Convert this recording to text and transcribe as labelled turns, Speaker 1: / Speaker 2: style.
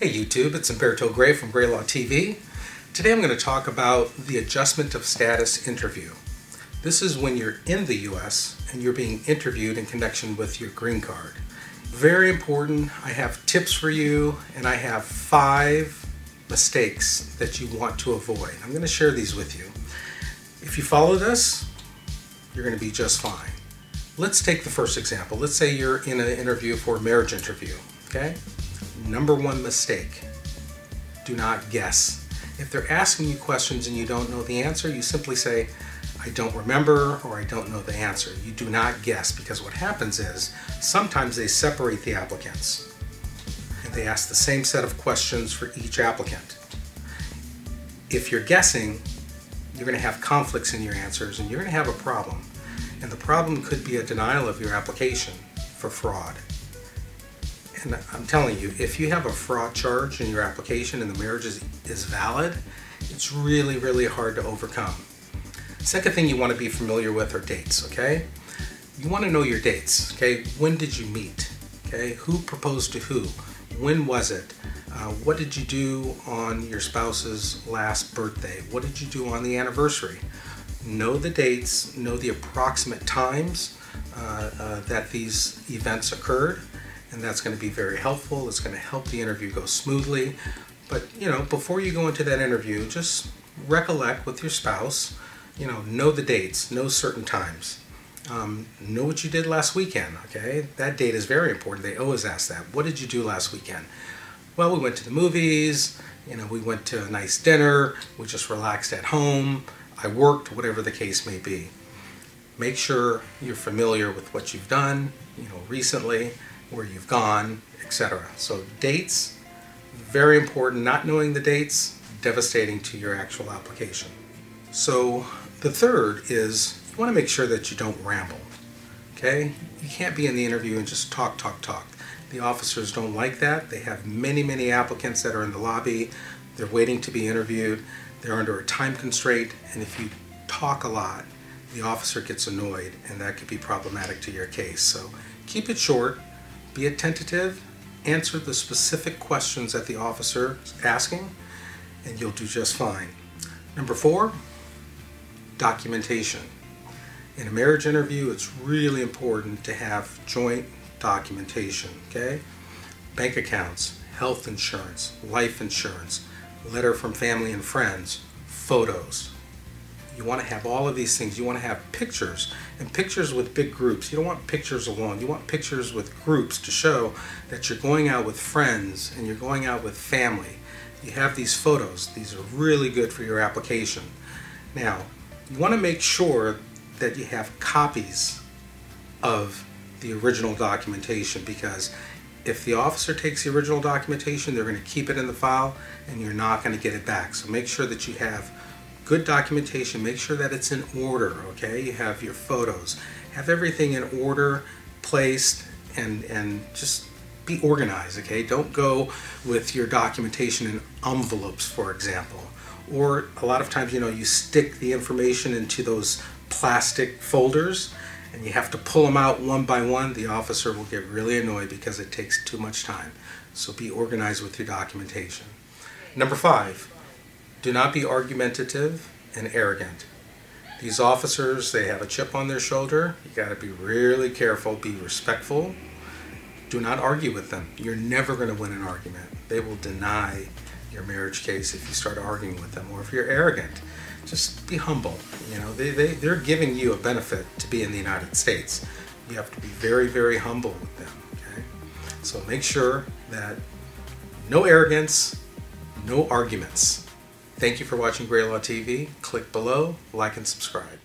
Speaker 1: Hey YouTube, it's Humberto Gray from GrayLaw TV. Today I'm going to talk about the adjustment of status interview. This is when you're in the US and you're being interviewed in connection with your green card. Very important. I have tips for you, and I have 5 mistakes that you want to avoid. I'm going to share these with you. If you follow this, you're going to be just fine. Let's take the first example. Let's say you're in an interview for a marriage interview, okay? Number 1 mistake, do not guess. If they're asking you questions and you don't know the answer, you simply say, I don't remember, or I don't know the answer. You do not guess, because what happens is sometimes they separate the applicants and they ask the same set of questions for each applicant. If you're guessing, you're going to have conflicts in your answers and you're going to have a problem. And the problem could be a denial of your application for fraud. And I'm telling you, if you have a fraud charge in your application and the marriage is valid, it's really, really hard to overcome. Second thing you want to be familiar with are dates, okay? You want to know your dates, okay? When did you meet? Okay? Who proposed to who? When was it? What did you do on your spouse's last birthday? What did you do on the anniversary? Know the dates, know the approximate times that these events occurred, and that's going to be very helpful. It's going to help the interview go smoothly. But, you know, before you go into that interview, just recollect with your spouse, you know the dates, know certain times. Know what you did last weekend, okay? That date is very important. They always ask that. What did you do last weekend? Well, we went to the movies, we went to a nice dinner, we just relaxed at home, I worked, whatever the case may be. Make sure you're familiar with what you've done, recently, where you've gone, etc. So dates, very important. Not knowing the dates, devastating to your actual application. So the third is you want to make sure that you don't ramble, okay? You can't be in the interview and just talk. The officers don't like that. They have many applicants that are in the lobby. They're waiting to be interviewed. They're under a time constraint, and if you talk a lot, the officer gets annoyed, and that could be problematic to your case. So keep it short, be attentive, answer the specific questions that the officer is asking, and you'll do just fine. Number 4, documentation. In a marriage interview, it's really important to have joint documentation, okay? Bank accounts, health insurance, life insurance, letter from family and friends, photos. You want to have all of these things. You want to have pictures, and pictures with big groups. You don't want pictures alone. You want pictures with groups to show that you're going out with friends and you're going out with family. You have these photos. These are really good for your application. Now, you want to make sure that you have copies of the original documentation, because if the officer takes the original documentation, they're going to keep it in the file and you're not going to get it back. So make sure that you have good documentation. Make sure that it's in order, okay? You have your photos. Have everything in order, placed, and just be organized, okay? Don't go with your documentation in envelopes, for example. Or a lot of times, you stick the information into those plastic folders and you have to pull them out one by one. The officer will get really annoyed because it takes too much time. So be organized with your documentation. Number 5, do not be argumentative and arrogant. These officers, they have a chip on their shoulder. You got to be really careful, be respectful. Do not argue with them. You're never going to win an argument. They will deny your marriage case if you start arguing with them, or if you're arrogant. Just be humble. They're giving you a benefit to be in the United States. You have to be very humble with them, okay? So make sure that no arrogance, no arguments. Thank you for watching GrayLaw TV. Click below, like and subscribe.